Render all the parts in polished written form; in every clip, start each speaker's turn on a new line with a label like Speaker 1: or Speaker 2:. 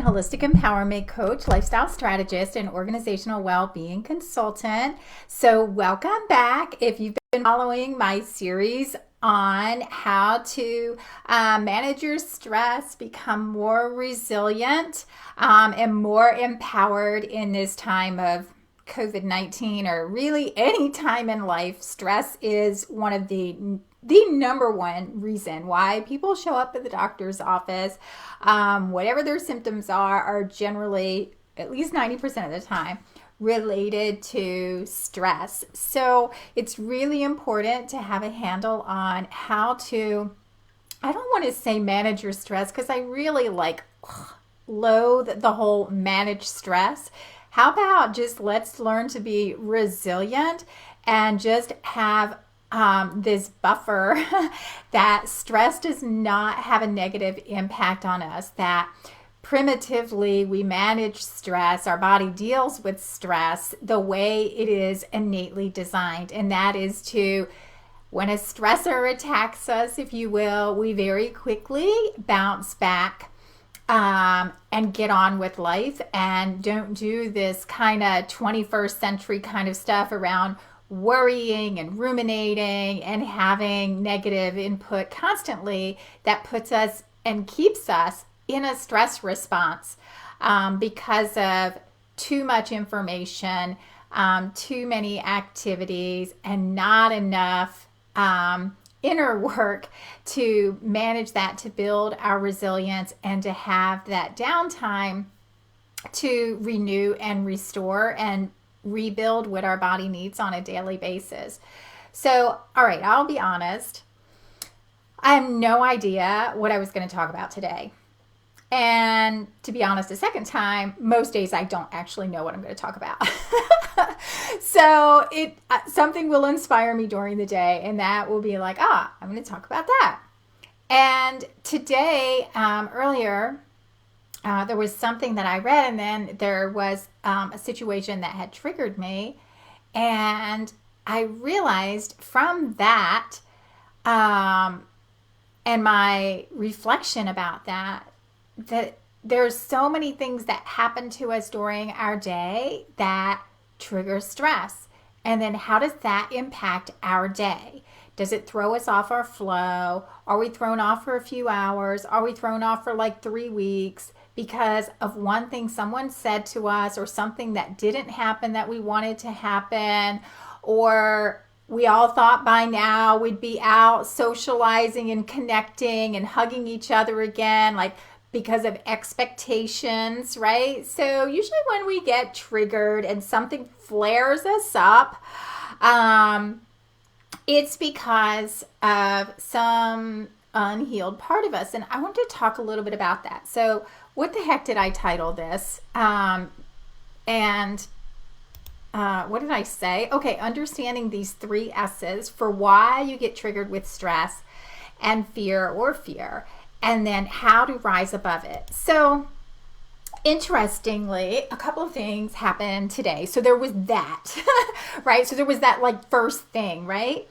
Speaker 1: Dawson, holistic empowerment coach, lifestyle strategist, and organizational well-being consultant. So welcome back. If you've been following my series on how to manage your stress, become more resilient, and more empowered in this time of COVID-19, or really any time in life, stress is one of the number one reason why people show up at the doctor's office. Whatever their symptoms are generally, at least 90% of the time, related to stress. So it's really important to have a handle on how to, I don't want to say manage your stress, because I really loathe the whole manage stress. How about just let's learn to be resilient and just have this buffer that stress does not have a negative impact on us, that primitively we manage stress, our body deals with stress the way it is innately designed, and that is to, when a stressor attacks us, if you will, we very quickly bounce back and get on with life, and don't do this kind of 21st century kind of stuff around worrying and ruminating and having negative input constantly that puts us and keeps us in a stress response because of too much information, too many activities, and not enough inner work to manage that, to build our resilience and to have that downtime to renew and restore and rebuild what our body needs on a daily basis. So, all right, I'll be honest. I have no idea what I was going to talk about today. And to be honest, a second time, most days I don't actually know what I'm going to talk about. So something will inspire me during the day, and that will be like, I'm going to talk about that. And today, earlier, there was something that I read, and then there was a situation that had triggered me. And I realized from that, and my reflection about that there's so many things that happen to us during our day that trigger stress. And then how does that impact our day? Does it throw us off our flow? Are we thrown off for a few hours? Are we thrown off for like 3 weeks because of one thing someone said to us, or something that didn't happen that we wanted to happen? Or we all thought by now we'd be out socializing and connecting and hugging each other again, like because of expectations, right? So usually when we get triggered and something flares us up, it's because of some unhealed part of us. And I want to talk a little bit about that. So what the heck did I title this? What did I say? Okay, understanding these 3 S's for why you get triggered with stress and fear, and then how to rise above it. So interestingly, a couple of things happened today. So there was that, right? So there was that like first thing, right?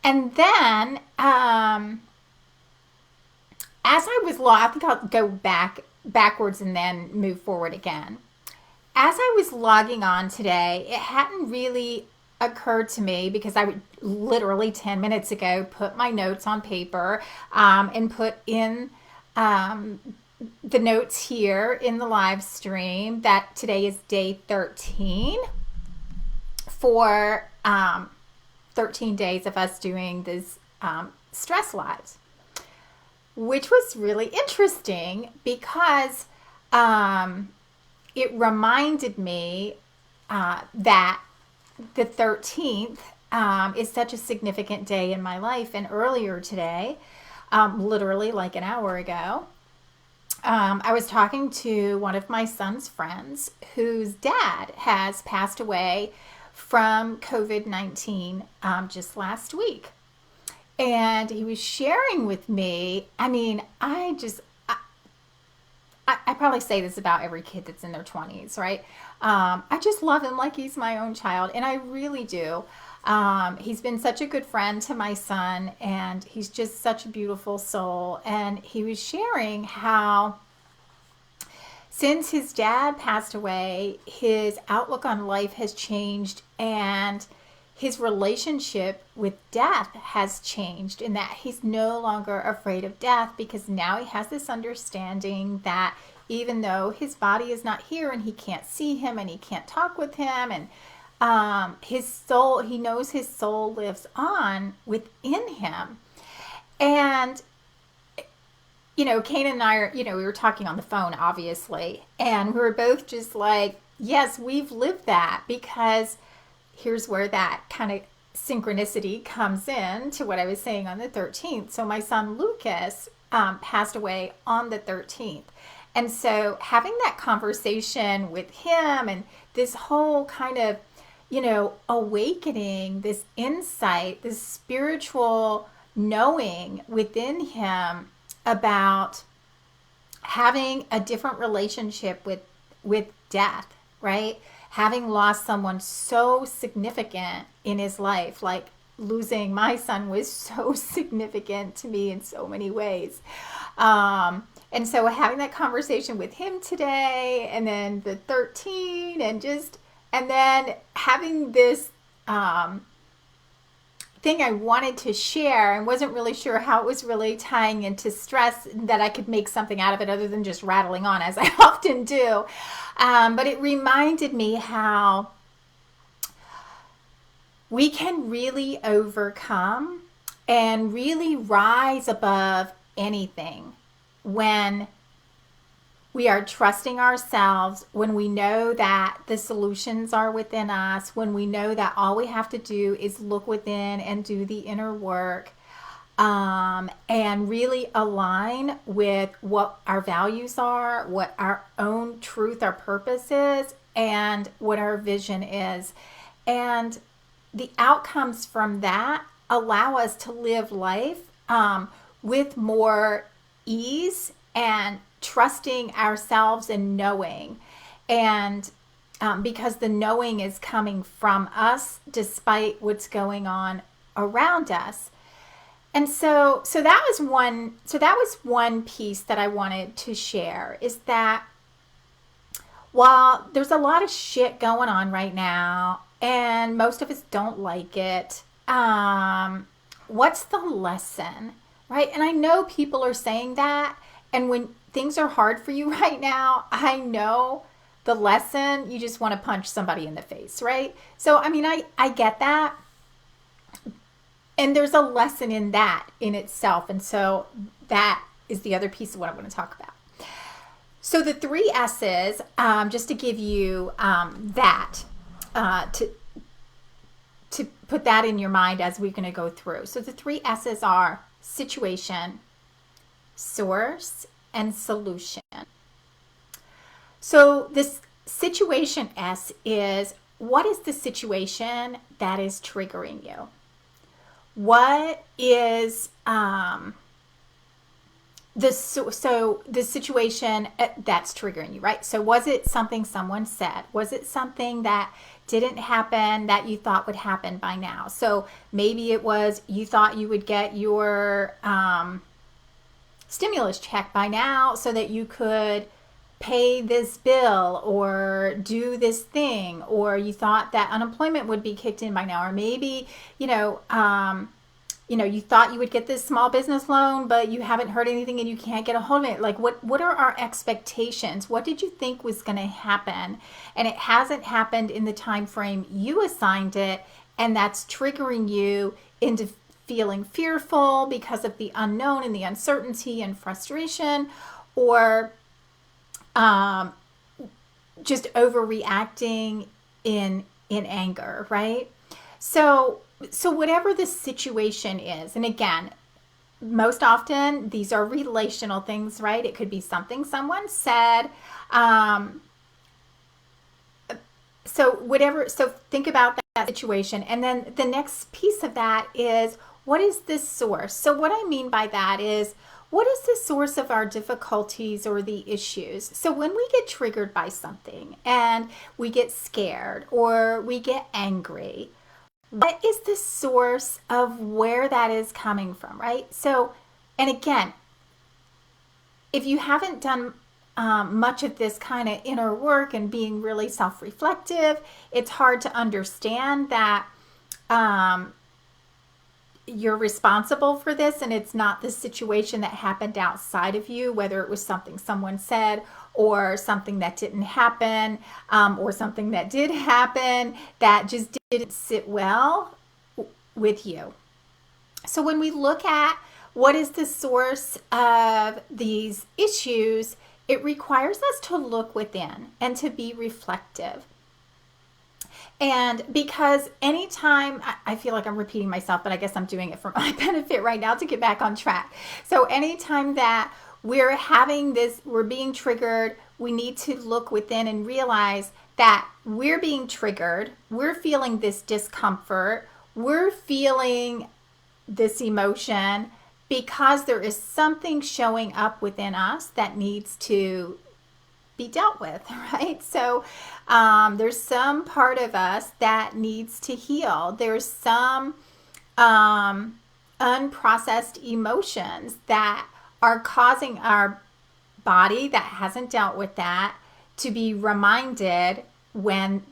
Speaker 1: And then as I was I think I'll go backwards and then move forward again. As I was logging on today, it hadn't really occurred to me, because I would literally 10 minutes ago put my notes on paper and put in the notes here in the live stream that today is day 13 for 13 days of us doing these stress lives, which was really interesting because it reminded me that the 13th is such a significant day in my life. And earlier today, literally like an hour ago, I was talking to one of my son's friends whose dad has passed away from COVID-19 just last week. And he was sharing with me, I probably say this about every kid that's in their 20s, right? I just love him like he's my own child, and I really do. He's been such a good friend to my son, and he's just such a beautiful soul. And he was sharing how since his dad passed away, his outlook on life has changed, and his relationship with death has changed, in that he's no longer afraid of death, because now he has this understanding that even though his body is not here and he can't see him and he can't talk with him, and his soul, he knows his soul lives on within him. And Kane and I are, we were talking on the phone, obviously, and we were both just like, yes, we've lived that, because here's where that kind of synchronicity comes in to what I was saying on the 13th. So my son Lucas passed away on the 13th. And so having that conversation with him, and this whole kind of, awakening, this insight, this spiritual knowing within him about having a different relationship with death, right? Having lost someone so significant in his life, like losing my son was so significant to me in so many ways. And so having that conversation with him today, and then the 13, and then having this thing I wanted to share, and wasn't really sure how it was really tying into stress, that I could make something out of it other than just rattling on, as I often do. But it reminded me how we can really overcome and really rise above anything when we are trusting ourselves, when we know that the solutions are within us, when we know that all we have to do is look within and do the inner work, and really align with what our values are, what our own truth, our purpose is, and what our vision is. And the outcomes from that allow us to live life with more ease and trusting ourselves and knowing. And because the knowing is coming from us despite what's going on around us. And so that was one piece that I wanted to share, is that while there's a lot of shit going on right now and most of us don't like it, what's the lesson, right? And I know people are saying that, and when things are hard for you right now, I know the lesson, you just want to punch somebody in the face, right? So, I get that. And there's a lesson in that in itself. And so that is the other piece of what I want to talk about. So the 3 S's, just to give you that, to put that in your mind as we're going to go through. So the 3 S's are situation, source, and solution. So this situation S is, what is the situation that is triggering you? What is the situation that's triggering you, right? So was it something someone said? Was it something that didn't happen that you thought would happen by now? So maybe it was, you thought you would get your stimulus check by now so that you could pay this bill or do this thing, or you thought that unemployment would be kicked in by now, or maybe you thought you would get this small business loan, but you haven't heard anything and you can't get a hold of it. Like, what are our expectations? What did you think was going to happen, and it hasn't happened in the time frame you assigned it, and that's triggering you into feeling fearful because of the unknown and the uncertainty and frustration, or just overreacting in anger, right? So whatever the situation is, and again, most often these are relational things, right? It could be something someone said. So think about that situation. And then the next piece of that is, what is this source? So what I mean by that is, what is the source of our difficulties or the issues? So when we get triggered by something and we get scared or we get angry, what is the source of where that is coming from, right? So, and again, if you haven't done much of this kind of inner work and being really self-reflective, it's hard to understand that you're responsible for this, and it's not the situation that happened outside of you, whether it was something someone said or something that didn't happen, or something that did happen that just didn't sit well with you. So when we look at what is the source of these issues, it requires us to look within and to be reflective. And because anytime, I feel like I'm repeating myself, but I guess I'm doing it for my benefit right now to get back on track. So anytime that we're having this, we're being triggered, we need to look within and realize that we're being triggered, we're feeling this discomfort, we're feeling this emotion because there is something showing up within us that needs to be dealt with, right? So there's some part of us that needs to heal. There's some unprocessed emotions that are causing our body that hasn't dealt with that to be reminded when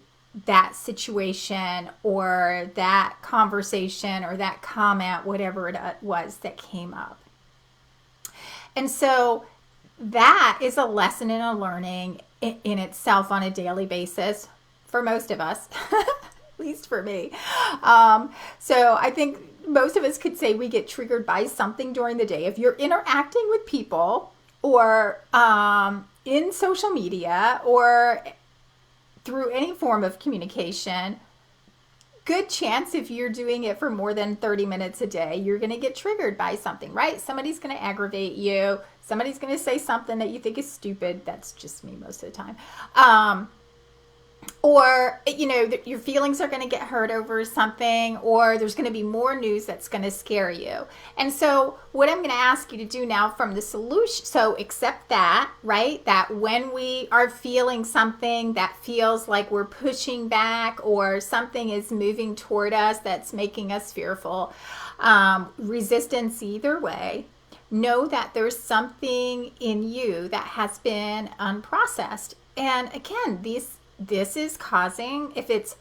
Speaker 1: that situation or that conversation or that comment, whatever it was that came up. And so that is a lesson and a learning in itself on a daily basis for most of us, at least for me. So I think most of us could say we get triggered by something during the day. If you're interacting with people or in social media or through any form of communication, good chance if you're doing it for more than 30 minutes a day, you're going to get triggered by something, right? Somebody's going to aggravate you. Somebody's going to say something that you think is stupid. That's just me most of the time. Or, your feelings are going to get hurt over something, or there's going to be more news that's going to scare you. And so what I'm going to ask you to do now from the solution, so accept that, right? That when we are feeling something that feels like we're pushing back or something is moving toward us that's making us fearful, resistance either way, know that there's something in you that has been unprocessed. And again, this is causing, if it's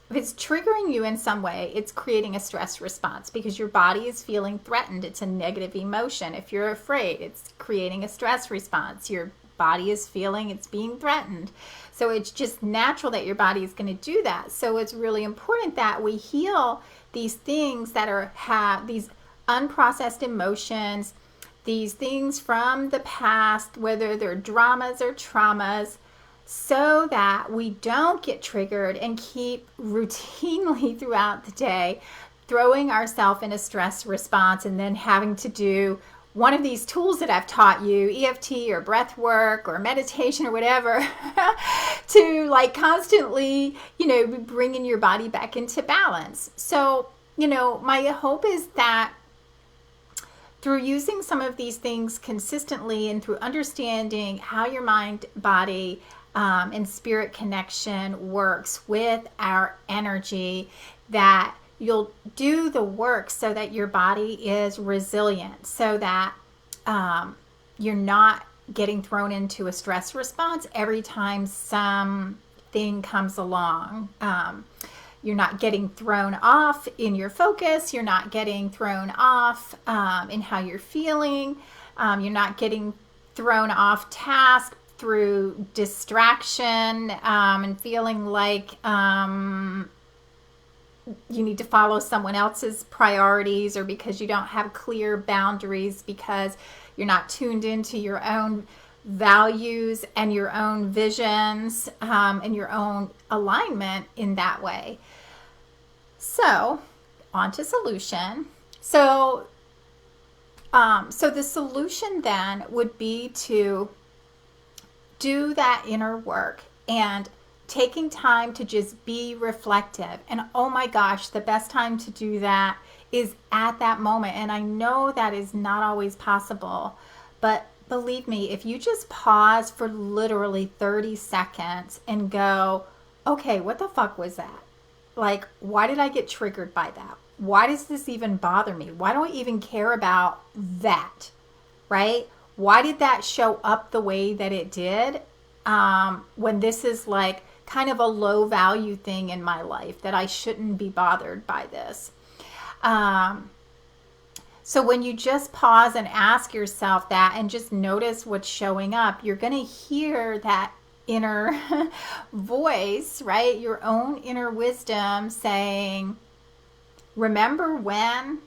Speaker 1: triggering you in some way, it's creating a stress response because your body is feeling threatened. It's a negative emotion. If you're afraid, it's creating a stress response. Your body is feeling it's being threatened. So it's just natural that your body is going to do that. So it's really important that we heal these things that have these unprocessed emotions, these things from the past, whether they're dramas or traumas, so that we don't get triggered and keep routinely throughout the day throwing ourselves in a stress response and then having to do one of these tools that I've taught you, EFT or breath work or meditation or whatever, to constantly, be bringing your body back into balance. So, my hope is that through using some of these things consistently and through understanding how your mind, body, and spirit connection works with our energy, that you'll do the work so that your body is resilient, so that you're not getting thrown into a stress response every time something comes along. You're not getting thrown off in your focus. You're not getting thrown off in how you're feeling. You're not getting thrown off task through distraction and feeling like you need to follow someone else's priorities, or because you don't have clear boundaries, because you're not tuned into your own values and your own visions and your own alignment in that way. So, on to solution. So the solution then would be to do that inner work and taking time to just be reflective. And oh my gosh, the best time to do that is at that moment. And I know that is not always possible, but believe me, if you just pause for literally 30 seconds and go, okay, what the fuck was that? Like, why did I get triggered by that? Why does this even bother me? Why do I even care about that? Right? why did that show up the way that it did, when this is like kind of a low value thing in my life, that I shouldn't be bothered by this. So when you just pause and ask yourself that and just notice what's showing up, you're going to hear that inner voice, right? Your own inner wisdom saying, remember when?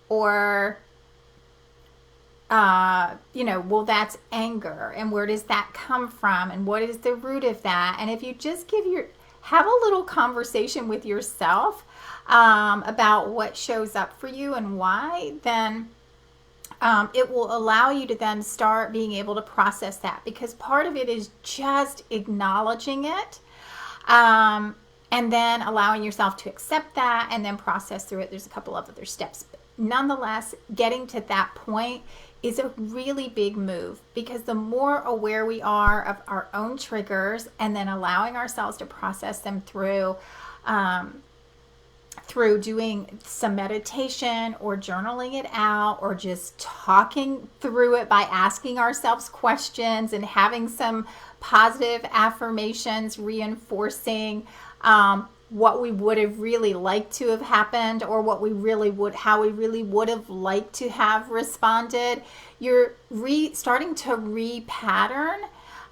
Speaker 1: Or, well, that's anger. And where does that come from? And what is the root of that? And if you just have a little conversation with yourself about what shows up for you and why, then it will allow you to then start being able to process that, because part of it is just acknowledging it, and then allowing yourself to accept that and then process through it. There's a couple of other steps, but nonetheless, getting to that point is a really big move, because the more aware we are of our own triggers and then allowing ourselves to process them through doing some meditation or journaling it out, or just talking through it by asking ourselves questions and having some positive affirmations reinforcing what we would have really liked to have happened, or how we really would have liked to have responded. You're starting to repattern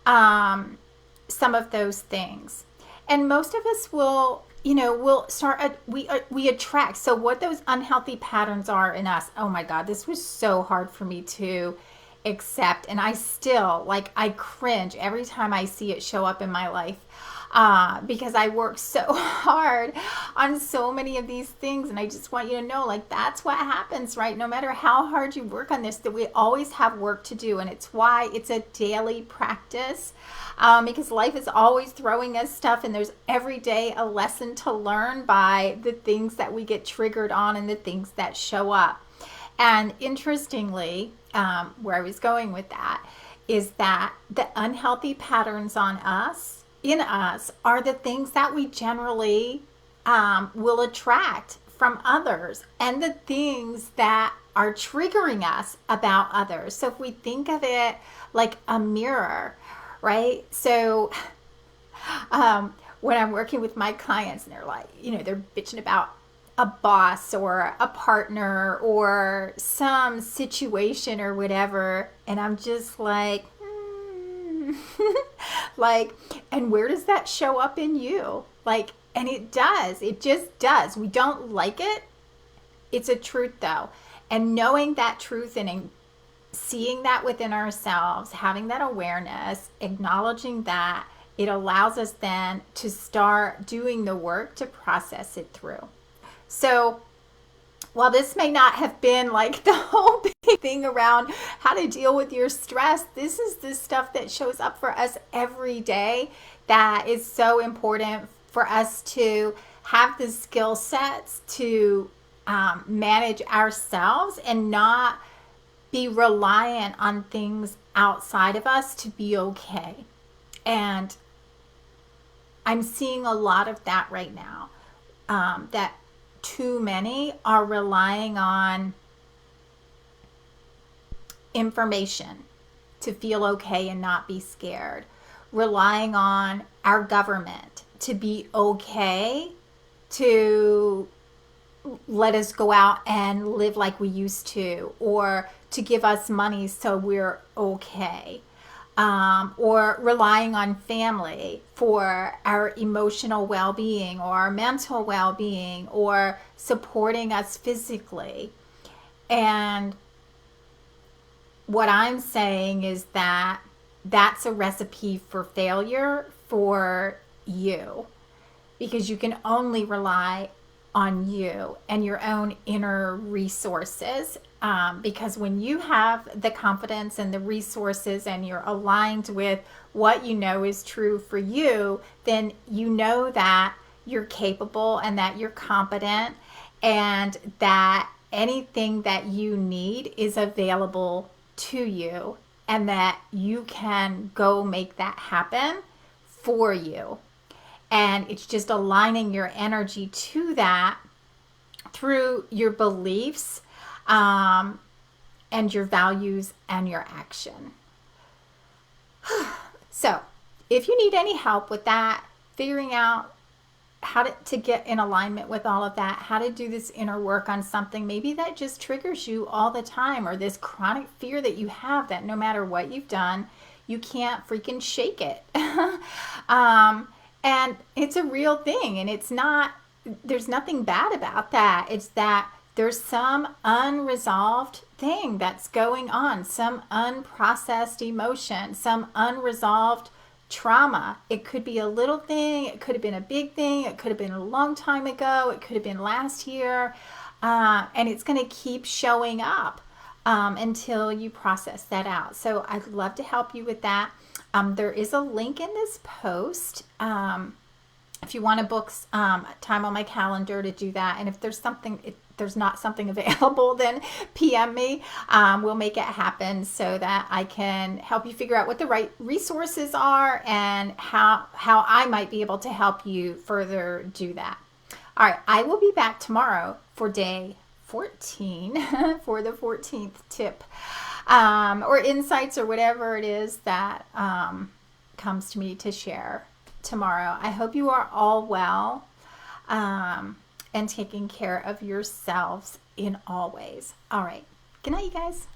Speaker 1: some of those things. And most of us will we attract. So what those unhealthy patterns are in us, oh my God, this was so hard for me to accept. And I still, I cringe every time I see it show up in my life, because I work so hard on so many of these things. And I just want you to know, that's what happens, right? No matter how hard you work on this, that we always have work to do. And it's why it's a daily practice, because life is always throwing us stuff, and there's every day a lesson to learn by the things that we get triggered on and the things that show up. And interestingly, where I was going with that is that the unhealthy patterns in us are the things that we generally will attract from others, and the things that are triggering us about others. So if we think of it like a mirror, right? So when I'm working with my clients and they're bitching about a boss or a partner or some situation or whatever, and I'm just and where does that show up in you? And it just does. We don't like it. It's a truth though. And knowing that truth and seeing that within ourselves, having that awareness, acknowledging that, it allows us then to start doing the work to process it through. So while this may not have been the whole big thing around how to deal with your stress, this is the stuff that shows up for us every day that is so important for us to have the skill sets to manage ourselves and not be reliant on things outside of us to be okay. And I'm seeing a lot of that right now, that too many are relying on information to feel okay and not be scared, relying on our government to be okay, to let us go out and live like we used to, or to give us money so we're okay, or relying on family for our emotional well-being or our mental well-being, or supporting us physically. And what I'm saying is that that's a recipe for failure for you, because you can only rely on you and your own inner resources, because when you have the confidence and the resources and you're aligned with what you know is true for you, then you know that you're capable and that you're competent and that anything that you need is available to you, and that you can go make that happen for you. And it's just aligning your energy to that through your beliefs, and your values and your action. So if you need any help with that, figuring out how to get in alignment with all of that, how to do this inner work on something maybe that just triggers you all the time, or this chronic fear that you have that no matter what you've done, you can't freaking shake it. And it's a real thing, and it's not, there's nothing bad about that. It's that there's some unresolved thing that's going on, some unprocessed emotion, some unresolved trauma. It could be a little thing, it could have been a big thing, it could have been a long time ago, it could have been last year, and it's going to keep showing up until you process that out. So I'd love to help you with that. There is a link in this post if you want to book time on my calendar to do that. And if there's something, if there's not something available, then PM me. We'll make it happen so that I can help you figure out what the right resources are and how I might be able to help you further do that. All right, I will be back tomorrow for day 14 for the 14th tip or insights or whatever it is that comes to me to share tomorrow. I hope you are all well and taking care of yourselves in all ways. All right. Good night, you guys.